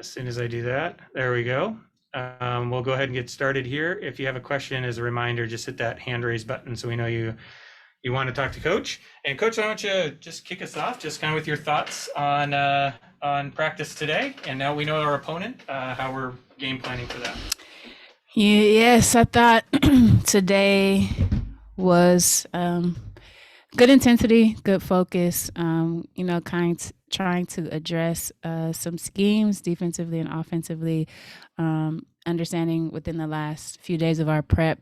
As soon as I do that, there we go. We'll go ahead and get started here. If you have a question, as a reminder, just hit that hand raise button so we know you want to talk to Coach. And Coach, why don't you just kick us off, just kind of with your thoughts on practice today, and now we know our opponent, how we're game planning for that. Yes, I thought today was good intensity, good focus. Trying to address some schemes defensively and offensively. Understanding within the last few days of our prep,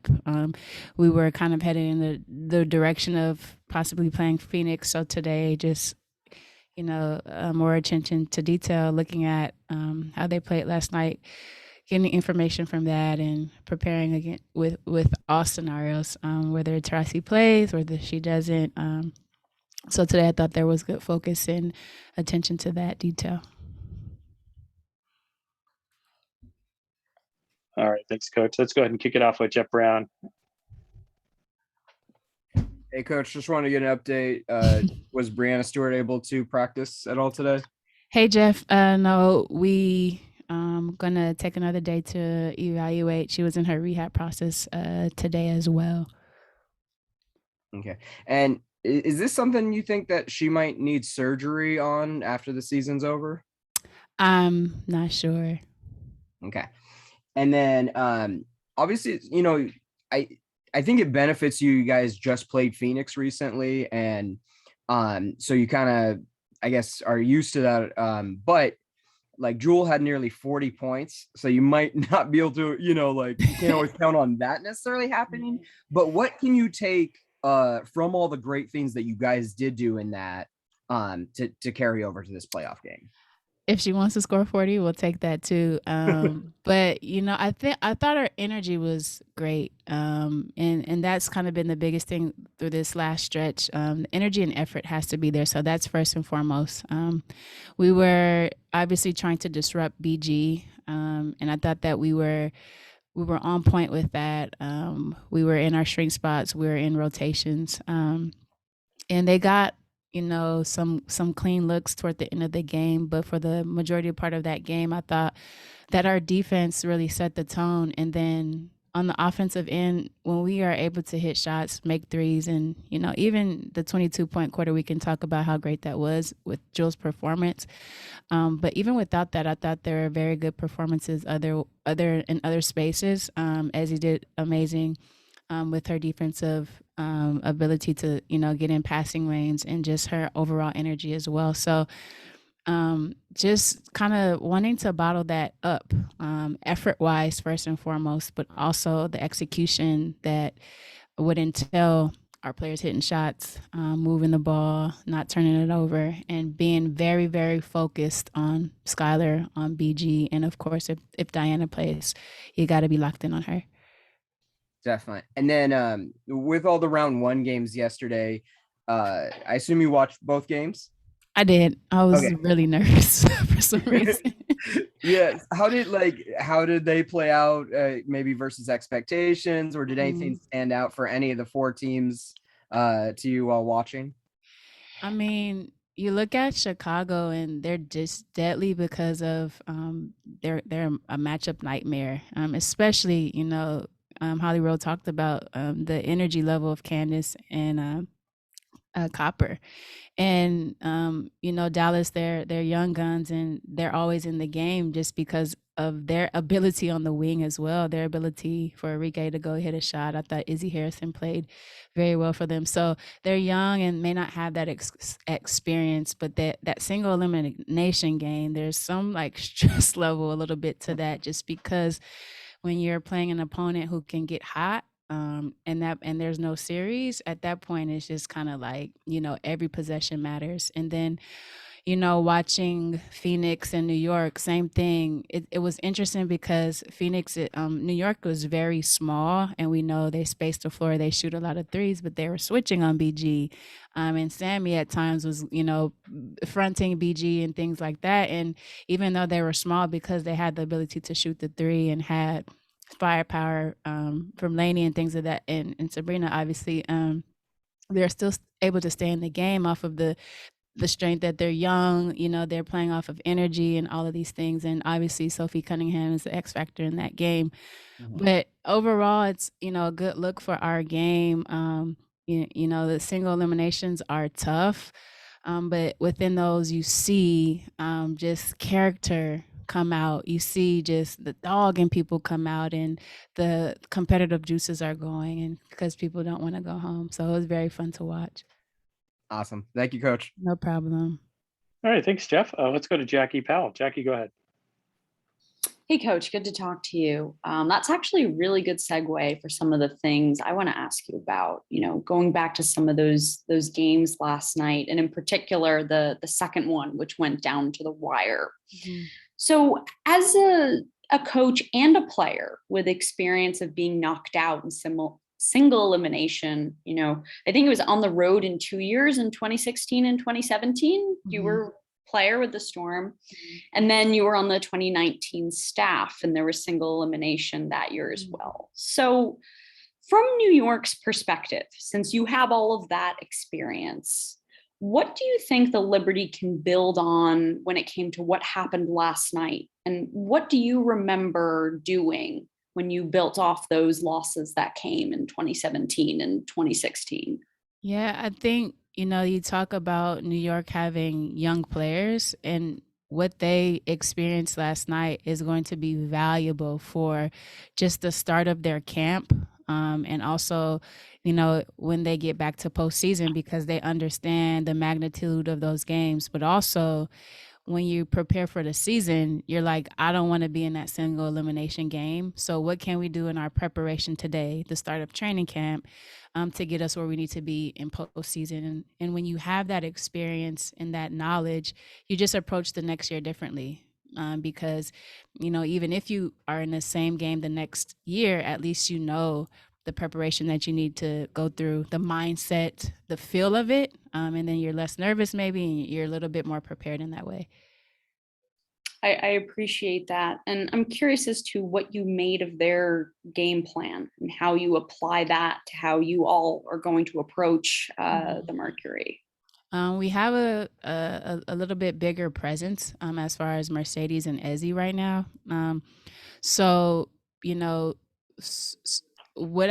we were kind of headed in the direction of possibly playing Phoenix. So today, just more attention to detail, looking at how they played last night, getting information from that, and preparing again with all scenarios, whether Tarasi plays, whether she doesn't. So today I thought there was good focus and attention to that detail. All right, thanks, Coach. Let's go ahead and kick it off with Jeff Brown. Hey, Coach, just wanted to get an update. Was Brianna Stewart able to practice at all today? Hey, Jeff. No, we gonna take another day to evaluate. She was in her rehab process today as well. Okay. And is this something you think that she might need surgery on after the season's over? I'm not sure. Okay. And then obviously, I think it benefits you. You guys just played Phoenix recently, and so you kind of, I guess, are used to that. But like Jewel had nearly 40 points, so you might not be able to, you can't always count on that necessarily happening. But what can you take from all the great things that you guys did do in that to carry over to this playoff game? If she wants to score 40, we'll take that too. But I thought her energy was great, and that's kind of been the biggest thing through this last stretch. Energy and effort has to be there, so that's first and foremost. We were obviously trying to disrupt BG, and I thought that we were on point with that. We were in our shrink spots, we were in rotations, and they got some clean looks toward the end of the game. But for the majority part of that game, I thought that our defense really set the tone. And then on the offensive end, when we are able to hit shots, make threes, and even the 22-point quarter, we can talk about how great that was with Jewel's performance. But even without that, I thought there were very good performances in other spaces. As he did amazing with her defensive ability to, get in passing lanes, and just her overall energy as well. So just kind of wanting to bottle that up, effort-wise first and foremost, but also the execution that would entail our players hitting shots, moving the ball, not turning it over, and being very, very focused on Skylar, on BG, and of course, if Diana plays, you got to be locked in on her. Definitely. And then with all the round one games yesterday, I assume you watched both games? I did. I was really nervous for some reason. Yeah. How did they play out, maybe versus expectations, or did anything stand out for any of the four teams to you while watching? I mean, you look at Chicago and they're just deadly because of they're a matchup nightmare. Especially, Holly Rowe talked about the energy level of Candace and Copper. And Dallas, they're young guns, and they're always in the game just because of their ability on the wing as well, their ability for Enrique to go hit a shot. I thought Izzy Harrison played very well for them. So they're young and may not have that experience, but that single elimination game, there's some like stress level a little bit to that, just because when you're playing an opponent who can get hot, and there's no series at that point, it's just kind of like, every possession matters. And then, watching Phoenix and New York, same thing. It was interesting because New York was very small, and we know they space the floor, they shoot a lot of threes, but they were switching on BG. And Sammy at times was, fronting BG and things like that. And even though they were small, because they had the ability to shoot the three and had firepower from Lainey and things of that, and Sabrina, obviously, they're still able to stay in the game off of the the strength that they're young, they're playing off of energy and all of these things. And obviously Sophie Cunningham is the X factor in that game. Mhm. But overall, it's, a good look for our game. The single eliminations are tough. But within those, you see just character come out. You see just the dog in people come out, and the competitive juices are going, and because people don't want to go home. So it was very fun to watch. Awesome. Thank you, Coach. No problem. All right, thanks, Jeff. Let's go to Jackie Powell. Jackie, go ahead. Hey, Coach, good to talk to you. That's actually a really good segue for some of the things I want to ask you about. Going back to some of those games last night, and in particular the second one, which went down to the wire. Mhm. So, as a coach and a player with experience of being knocked out in single elimination, I think it was on the road in 2 years, in 2016 and 2017. You Mhm. were player with the Storm, and then you were on the 2019 staff, and there was single elimination that year as well. So from New York's perspective, since you have all of that experience, what do you think the Liberty can build on when it came to what happened last night? And what do you remember doing when you built off those losses that came in 2017 and 2016? Yeah, I think, you talk about New York having young players, and what they experienced last night is going to be valuable for just the start of their camp. And also, when they get back to postseason, because they understand the magnitude of those games, but also when you prepare for the season, you're like, I don't want to be in that single elimination game. So what can we do in our preparation today, the start of training camp, to get us where we need to be in postseason? And when you have that experience and that knowledge, you just approach the next year differently. Because, even if you are in the same game the next year, at least the preparation that you need to go through, the mindset, the feel of it, and then you're less nervous maybe, and you're a little bit more prepared in that way. I appreciate that. And I'm curious as to what you made of their game plan and how you apply that to how you all are going to approach the Mercury. We have a little bit bigger presence as far as Mercedes and Ezzy right now. So, what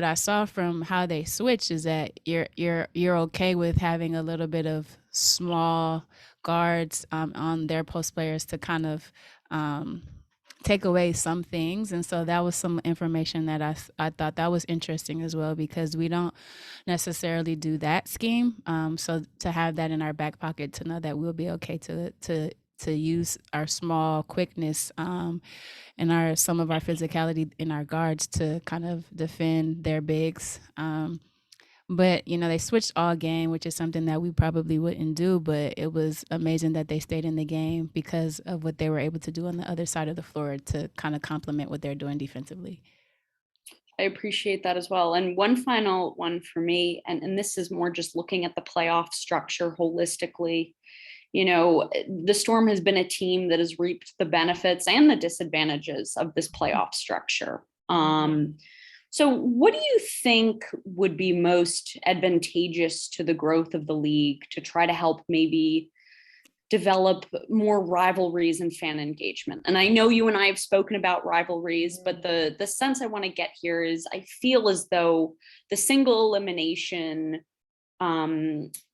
I saw from how they switched is that you're okay with having a little bit of small guards on their post players to kind of take away some things. And so that was some information that I thought that was interesting as well, because we don't necessarily do that scheme. So to have that in our back pocket, to know that we'll be okay to use our small quickness and some of our physicality in our guards to kind of defend their bigs. But they switched all game, which is something that we probably wouldn't do. But it was amazing that they stayed in the game because of what they were able to do on the other side of the floor to kind of complement what they're doing defensively. I appreciate that as well. And one final one for me, and this is more just looking at the playoff structure holistically. The Storm has been a team that has reaped the benefits and the disadvantages of this playoff structure. So what do you think would be most advantageous to the growth of the league to try to help maybe develop more rivalries and fan engagement? And I know you and I have spoken about rivalries, but the sense I want to get here is I feel as though the single elimination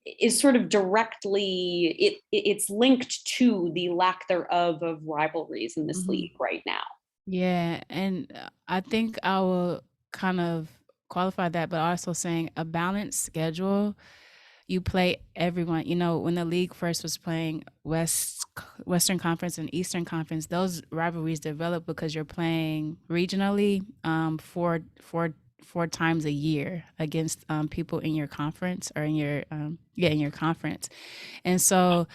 is sort of directly, it's linked to the lack thereof of rivalries in this league right now. Yeah, and I think I will kind of qualify that, but also saying a balanced schedule. You play everyone. When the league first was playing Western Conference and Eastern Conference, those rivalries develop because you're playing regionally four times a year against people in your conference or in your conference. And so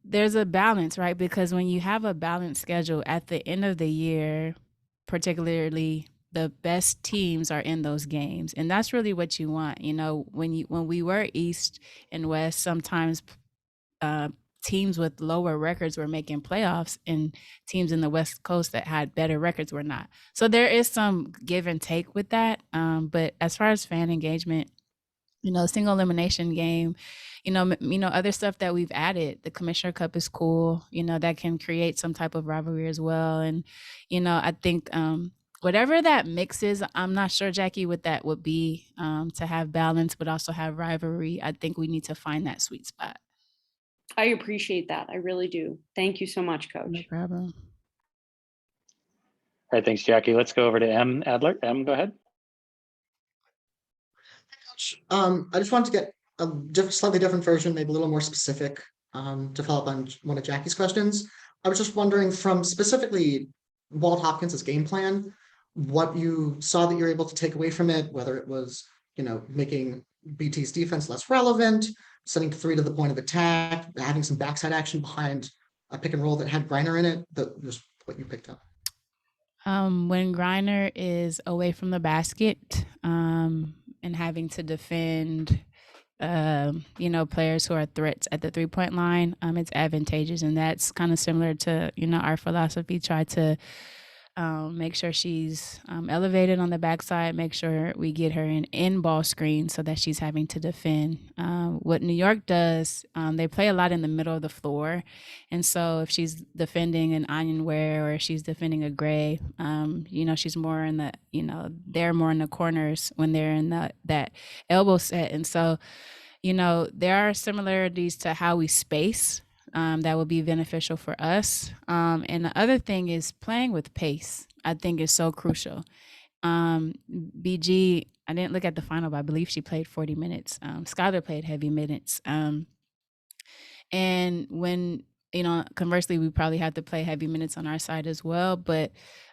there's a balance, right? Because when you have a balanced schedule at the end of the year, particularly the best teams are in those games, and that's really what you want. When we were East and West, sometimes teams with lower records were making playoffs, and teams in the West Coast that had better records were not. So there is some give and take with that. But as far as fan engagement, single elimination game, other stuff that we've added. The Commissioner Cup is cool, that can create some type of rivalry as well. And, I think whatever that mix is, I'm not sure, Jackie, what that would be, to have balance, but also have rivalry. I think we need to find that sweet spot. I appreciate that. I really do. Thank you so much, No Coach. problem. All right, thanks, Jackie. Let's go over to M. Adler. M, go ahead. I just wanted to get a slightly different version, maybe a little more specific, to follow up on one of Jackie's questions. I was just wondering from specifically Walt Hopkins' game plan, what you saw that you're able to take away from it, whether it was, making BT's defense less relevant, sending three to the point of attack, having some backside action behind a pick and roll that had Griner in it, just what you picked up. When Griner is away from the basket, and having to defend, players who are threats at the 3-point line, it's advantageous. And that's kind of similar to, our philosophy. Try to make sure she's elevated on the backside, make sure we get her in ball screen so that she's having to defend. What New York does, they play a lot in the middle of the floor. And so if she's defending an Onion Ware or she's defending a Gray, she's more in the, they're more in the corners when they're in that elbow set. And so, there are similarities to how we space. That will be beneficial for us. And the other thing is playing with pace, I think is so crucial. BG, I didn't look at the final, but I believe she played 40 minutes. Skylar played heavy minutes. And when, conversely, we probably have to play heavy minutes on our side as well. But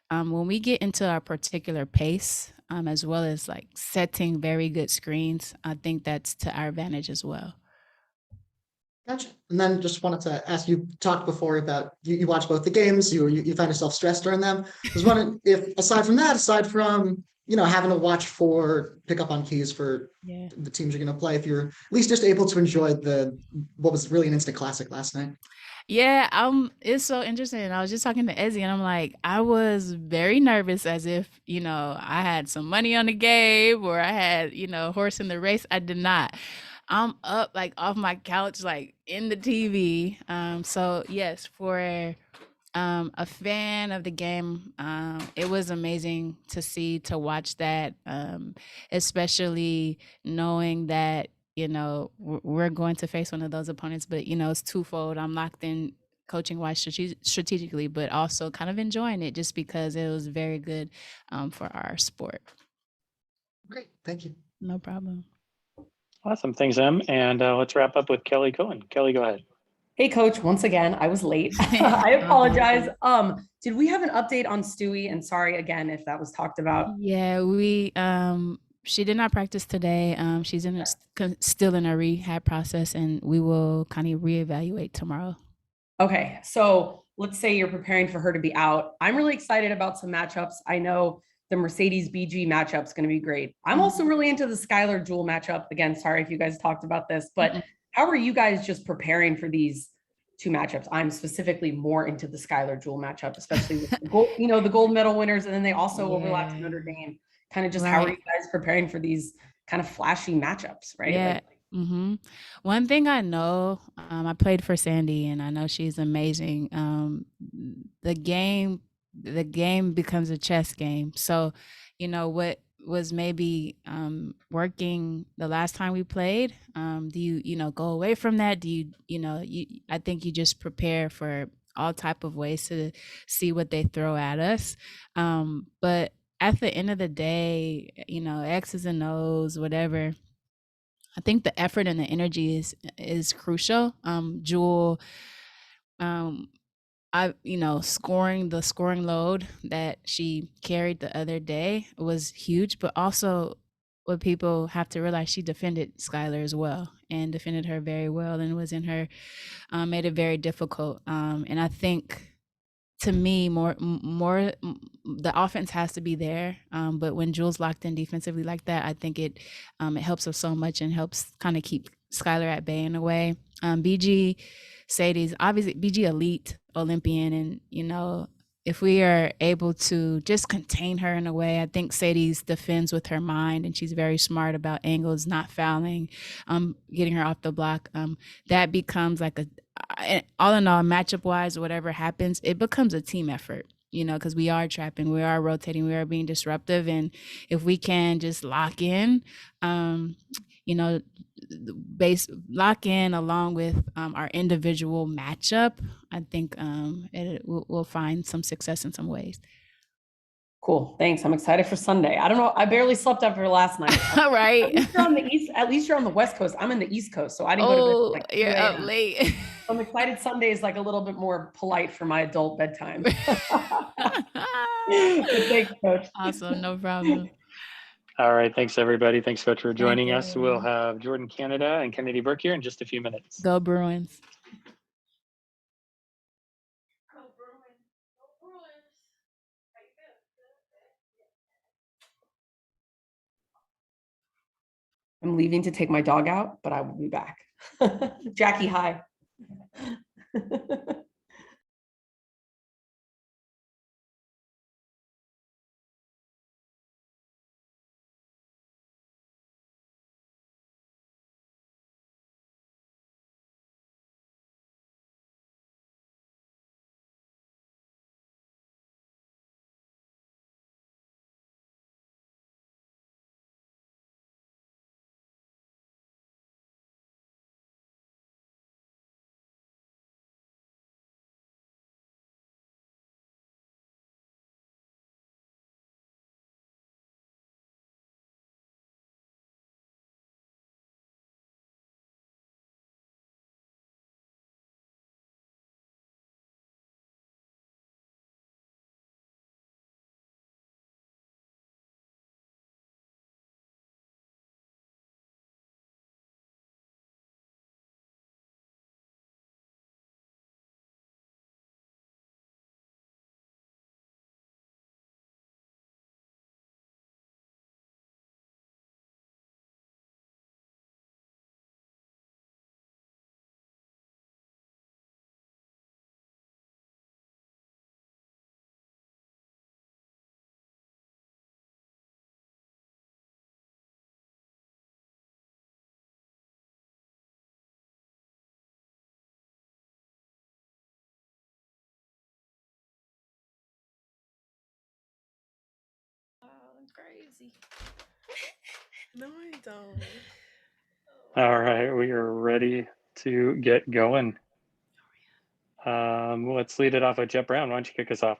when we get into our particular pace, as well as like setting very good screens, I think that's to our advantage as well. Gotcha. And then just wanted to ask, you talked before about you watched both the games, you found yourself stressed during them. I was wondering if aside from having to watch for pick up on keys for the teams you're going to play, if you're at least just able to enjoy what was really an instant classic last night. Yeah, it's so interesting. I was just talking to Ezzy and I'm like, I was very nervous as if, I had some money on the game or I had, horse in the race. I did not. I'm up like off my couch, like in the TV. So yes, for a fan of the game, it was amazing to watch that, especially knowing that, we're going to face one of those opponents, but it's twofold. I'm locked in coaching wise strategically, but also kind of enjoying it just because it was very good for our sport. Great, thank you. No problem. Awesome. Thanks, Em. And let's wrap up with Kelly Cohen. Kelly, go ahead. Hey, Coach. Once again, I was late. I apologize. Did we have an update on Stewie? And sorry again if that was talked about. Yeah, she did not practice today. She's still in a rehab process, and we will kind of reevaluate tomorrow. Okay, so let's say you're preparing for her to be out. I'm really excited about some matchups. I know the Mercedes BG matchup is going to be great. I'm also really into the Skylar Jewel matchup. Again, sorry if you guys talked about this, but how are you guys just preparing for these two matchups? I'm specifically more into the Skylar Jewel matchup, especially with the gold medal winners, and then they also overlap to Notre Dame. Kind of just how are you guys preparing for these kind of flashy matchups, right? Yeah. One thing I know, I played for Sandy, and I know she's amazing. The game becomes a chess game. So, what was maybe working the last time we played, do you go away from that? Do I think you just prepare for all type of ways to see what they throw at us. But at the end of the day, X's and O's, whatever, I think the effort and the energy is crucial. Jewel, scoring load that she carried the other day was huge, but also what people have to realize, she defended Skylar as well and defended her very well and was in her, made it very difficult. And I think, to me, more the offense has to be there. But when Jewel's locked in defensively like that, I think it helps us so much and helps kind of keep Skylar at bay in a way. BG, Sadie's obviously BG elite Olympian, and if we are able to just contain her in a way, I think Sadie's defends with her mind, and she's very smart about angles, not fouling, getting her off the block. That becomes like all in all, matchup wise, whatever happens, it becomes a team effort. Because we are trapping, we are rotating, we are being disruptive, and if we can just lock in, you know, lock in along with our individual matchup, I think we'll find some success in some ways. Cool. Thanks. I'm excited for Sunday. I don't know. I barely slept after last night. All right. At least you're on the East. At least you're on the West Coast. I'm in the East Coast, so I didn't go to bed till like 2 you're up a.m. late. I'm excited. Sunday is like a little bit more polite for my adult bedtime. But thanks, Coach. Awesome. No problem. All right. Thanks, everybody. Thanks, Coach, for joining you, us. We'll everyone. have Jordan Canada and Kennedy Burke here in just a few minutes. Go Bruins. I'm leaving to take my dog out, but I will be back. Jackie, hi. Crazy. No, I don't. All right. We are ready to get going. Let's lead it off with Jet Brown. Why don't you kick us off?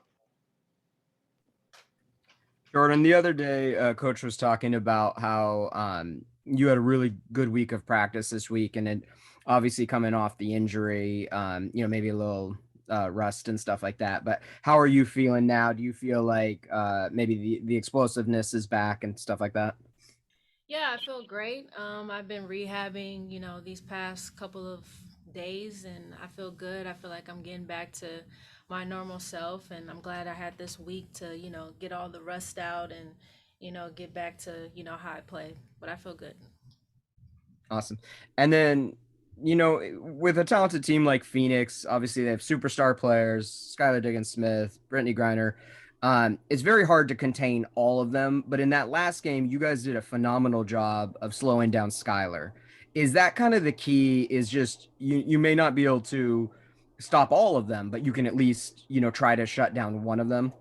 Jordan, the other day, Coach was talking about how you had a really good week of practice this week, and then obviously coming off the injury, maybe a little rust and stuff like that. But how are you feeling now? Do you feel like maybe the explosiveness is back and stuff like that? Yeah, I feel great. I've been rehabbing, these past couple of days, and I feel good. I feel like I'm getting back to my normal self, and I'm glad I had this week to, get all the rust out and, get back to, how I play. But I feel good. Awesome. And then, with a talented team like Phoenix, obviously they have superstar players, Skylar Diggins-Smith, Brittany Griner. It's very hard to contain all of them, but in that last game, you guys did a phenomenal job of slowing down Skylar. Is that kind of the key? Is just you may not be able to stop all of them, but you can at least, try to shut down one of them?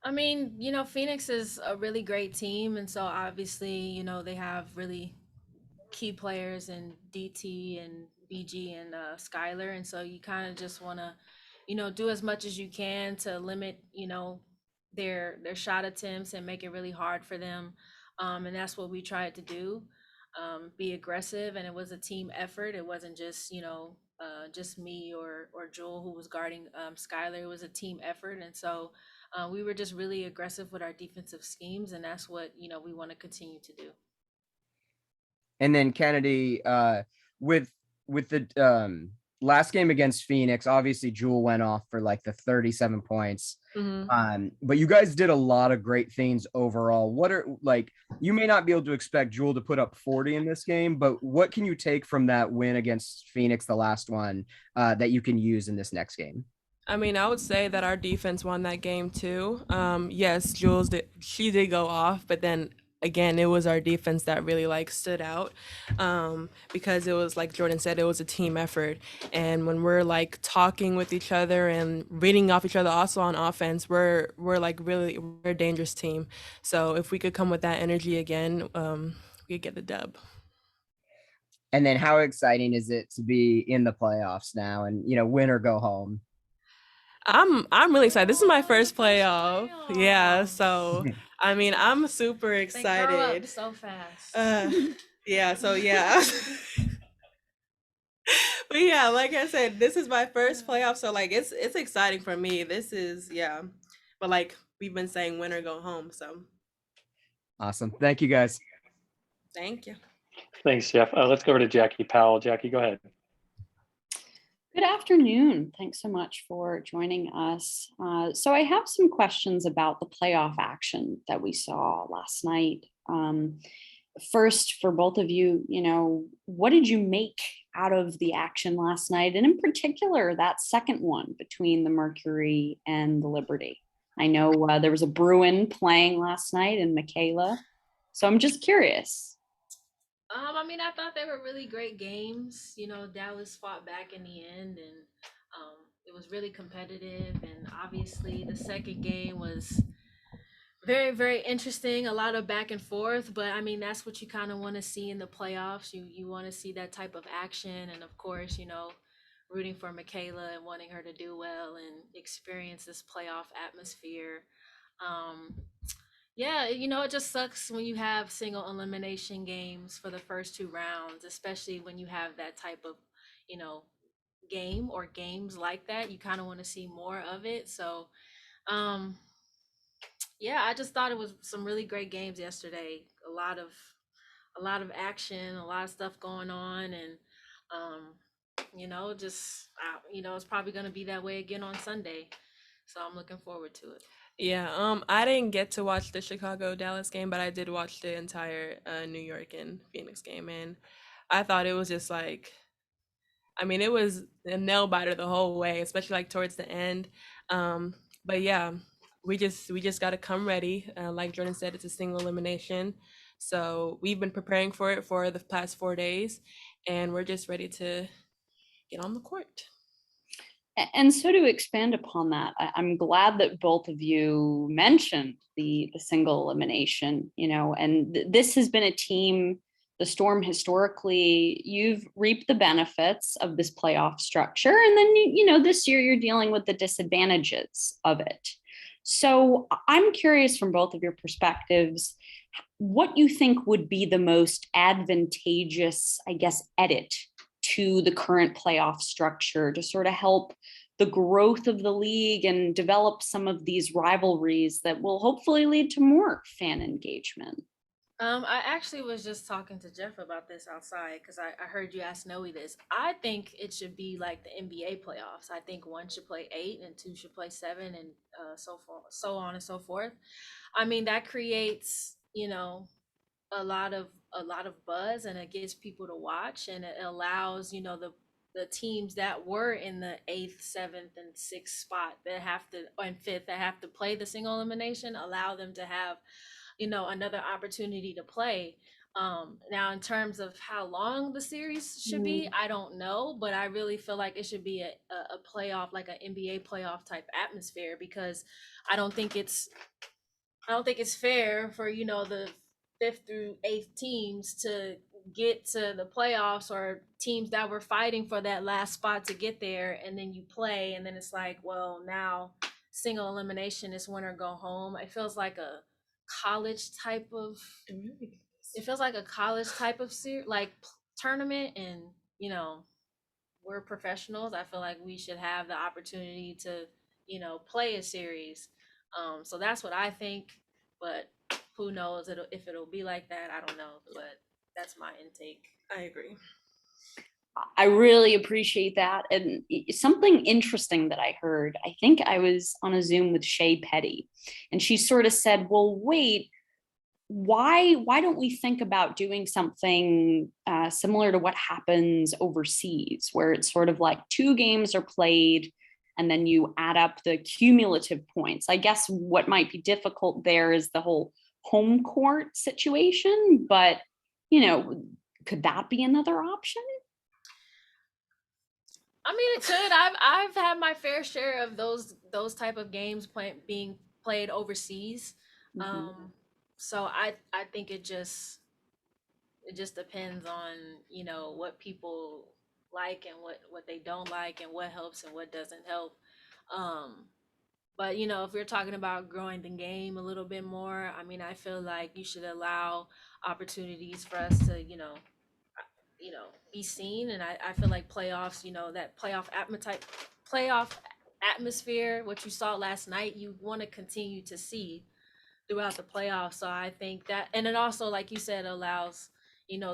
I mean, Phoenix is a really great team, and so obviously, they have really key players in DT and BG and Skylar, and so you kind of just want to, do as much as you can to limit, their shot attempts and make it really hard for them, and that's what we tried to do, be aggressive, and it was a team effort. It wasn't just just me or Jewel who was guarding Skylar. It was a team effort, and so we were just really aggressive with our defensive schemes, and that's what we want to continue to do. And then Kennedy, with the last game against Phoenix, obviously Jewel went off for like the 37 points. But you guys did a lot of great things overall. What are you may not be able to expect Jewel to put up 40 in this game, but what can you take from that win against Phoenix, the last one, that you can use in this next game? I mean, I would say that our defense won that game too. Yes, Jules she did go off, but then again, it was our defense that really like stood out, because it was like Jordan said, it was a team effort. And when we're like talking with each other and reading off each other, also on offense, we're like really we're a dangerous team. So if we could come with that energy again, we could get the dub. And then how exciting is it to be in the playoffs now and, win or go home? I'm really excited. This is my first playoff. Yeah, so I mean, I'm super They grow up excited. so fast. Yeah, so yeah. But yeah, like I said, this is my first playoff, so like it's exciting for me. This is yeah. But like we've been saying win or go home, so Awesome. Thank you, guys. thank you. Thanks, Jeff. Let's go over to Jackie Powell. Jackie, go ahead. Good afternoon. Thanks so much for joining us. So I have some questions about the playoff action that we saw last night. First, for both of you, what did you make out of the action last night? And in particular, that second one between the Mercury and the Liberty. I know there was a Bruin playing last night and Michaela. So I'm just curious. I mean, I thought they were really great games. Dallas fought back in the end, and it was really competitive. And obviously, the second game was very, very interesting. A lot of back and forth, but I mean, that's what you kind of want to see in the playoffs. You want to see that type of action, and of course, rooting for Michaela and wanting her to do well and experience this playoff atmosphere. Yeah, it just sucks when you have single elimination games for the first two rounds, especially when you have that type of, game or games like that. You kind of want to see more of it. So, yeah, I just thought it was some really great games yesterday. A lot of action, a lot of stuff going on, and it's probably going to be that way again on Sunday. So I'm looking forward to it. Yeah, I didn't get to watch the Chicago Dallas game, but I did watch the entire New York and Phoenix game, and I thought it was just like, I mean, it was a nail biter the whole way, especially like towards the end. But yeah, we just got to come ready. Like Jordan said, it's a single elimination, so we've been preparing for it for the past 4 days, and we're just ready to get on the court. And so to expand upon that, I'm glad that both of you mentioned the single elimination, and this has been a team, the Storm historically, you've reaped the benefits of this playoff structure. And then, this year you're dealing with the disadvantages of it. So I'm curious from both of your perspectives, what you think would be the most advantageous, I guess, edit to the current playoff structure to sort of help the growth of the league and develop some of these rivalries that will hopefully lead to more fan engagement. I actually was just talking to Jeff about this outside because I heard you ask Noe this. I think it should be like the NBA playoffs. I think one should play 8 and 2 should play 7 and so on and so forth. I mean, that creates, a lot of buzz, and it gets people to watch, and it allows the teams that were in the 8th, 7th, and 6th spot that have to, and 5th, that have to play the single elimination, allow them to have another opportunity to play. Now, in terms of how long the series should be, I don't know, but I really feel like it should be a playoff, like an NBA playoff type atmosphere, because I don't think it's fair for the 5th through 8th teams to get to the playoffs, or teams that were fighting for that last spot to get there, and then you play, and then it's like, well, now single elimination is win or go home. It feels like a college type of tournament, and we're professionals. I feel like we should have the opportunity to play a series. So that's what I think, but who knows if it'll be like that. I don't know, but that's my intake. I agree. I really appreciate that. And something interesting that I heard, I think I was on a Zoom with Shea Petty, and she sort of said, well, wait, why don't we think about doing something similar to what happens overseas, where it's sort of like 2 games are played, and then you add up the cumulative points. I guess what might be difficult there is the whole home court situation, but could that be another option? I mean, it could. I've had my fair share of those type of games being played overseas. So I think it just depends on what people like and what they don't like and what helps and what doesn't help. But if we're talking about growing the game a little bit more, I mean, I feel like you should allow opportunities for us to be seen. And I feel like playoffs, that playoff atmosphere, what you saw last night, you want to continue to see throughout the playoffs. So I think that, and it also, like you said, allows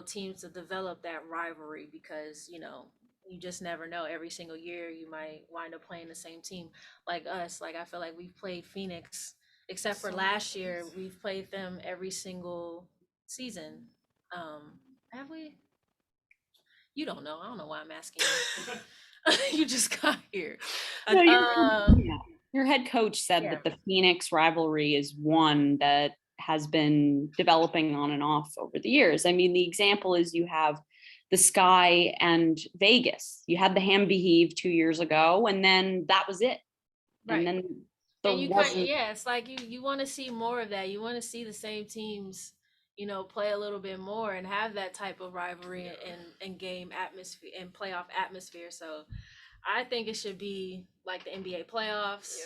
teams to develop that rivalry, because you just never know. Every single year you might wind up playing the same team. Like us, like I feel like we've played Phoenix, except for last year, we've played them every single season. Have we? You don't know. I don't know why I'm asking you. You just got here. No, your head coach said that the Phoenix rivalry is one that has been developing on and off over the years. I mean, the example is you have the Sky and Vegas. You had the Ham Beheave 2 years ago, and then that was it. Right. And then it's like you want to see more of that. You want to see the same teams play a little bit more and have that type of rivalry and game atmosphere and playoff atmosphere. So I think it should be like the NBA playoffs,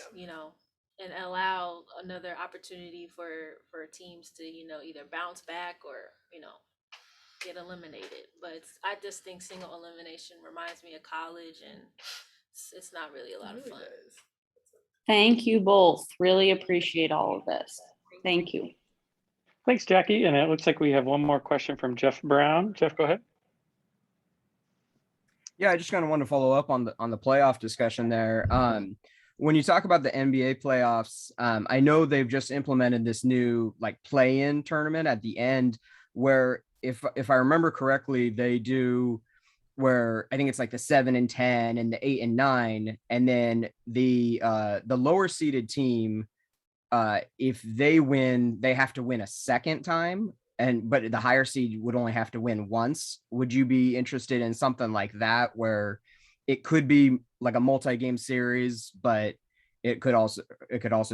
and allow another opportunity for teams to, either bounce back or, get eliminated. But I just think single elimination reminds me of college, and it's not really a lot of fun. Thank you both. Really appreciate all of this. Thank you. Thanks, Jackie. And it looks like we have one more question from Jeff Brown. Jeff, go ahead. Yeah, I just kind of want to follow up on the playoff discussion there. When you talk about the NBA playoffs, I know they've just implemented this new play-in tournament at the end, where if I remember correctly, they do where I think it's like the 7 and 10 and the 8 and 9, and then the lower seeded team, if they win, they have to win a second time, but the higher seed would only have to win once. Would you be interested in something like that, where it could be like a multi-game series, but it could also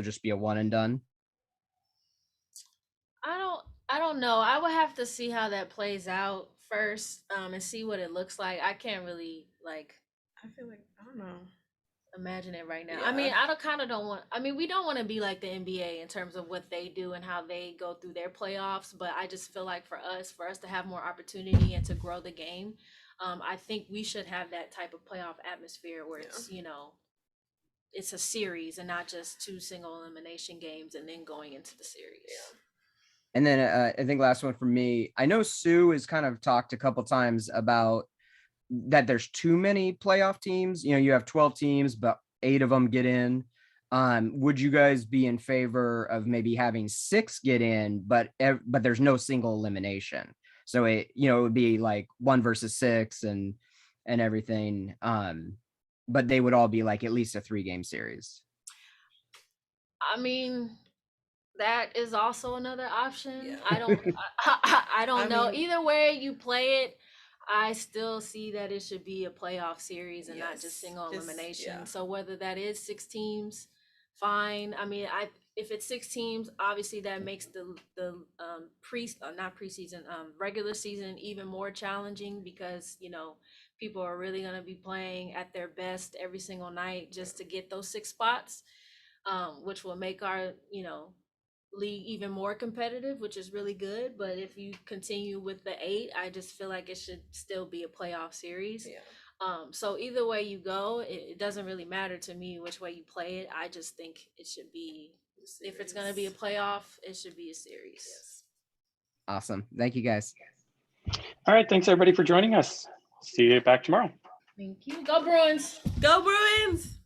just be a one and done? I don't know. I would have to see how that plays out first, and see what it looks like. I can't really I feel like I don't know. Imagine it right now. Yeah. I mean, we don't want to be like the NBA in terms of what they do and how they go through their playoffs, but I just feel like for us to have more opportunity and to grow the game, I think we should have that type of playoff atmosphere where it's, it's a series and not just 2 single elimination games and then going into the series. Yeah. And then I think last one from me, I know Sue has kind of talked a couple times about that there's too many playoff teams. You have 12 teams, but 8 of them get in. Would you guys be in favor of maybe having 6 get in, but there's no single elimination? So it would be like 1 versus 6 and everything. But they would all be like at least a 3-game series. I mean, that is also another option. Yeah. I don't know. Either way you play it, I still see that it should be a playoff series and not just single elimination. So whether that is 6 teams, fine. I mean, if it's 6 teams, obviously that makes the regular season even more challenging, because people are really going to be playing at their best every single night just to get those 6 spots, which will make our league even more competitive, which is really good. But if you continue with the 8, I just feel like it should still be a playoff series. So either way you go, it doesn't really matter to me which way you play it. I just think it should be, if it's going to be a playoff, it should be a series. Awesome. Thank you, guys. All right. Thanks, everybody, for joining us. See you back tomorrow. Thank you. Go Bruins. Go Bruins.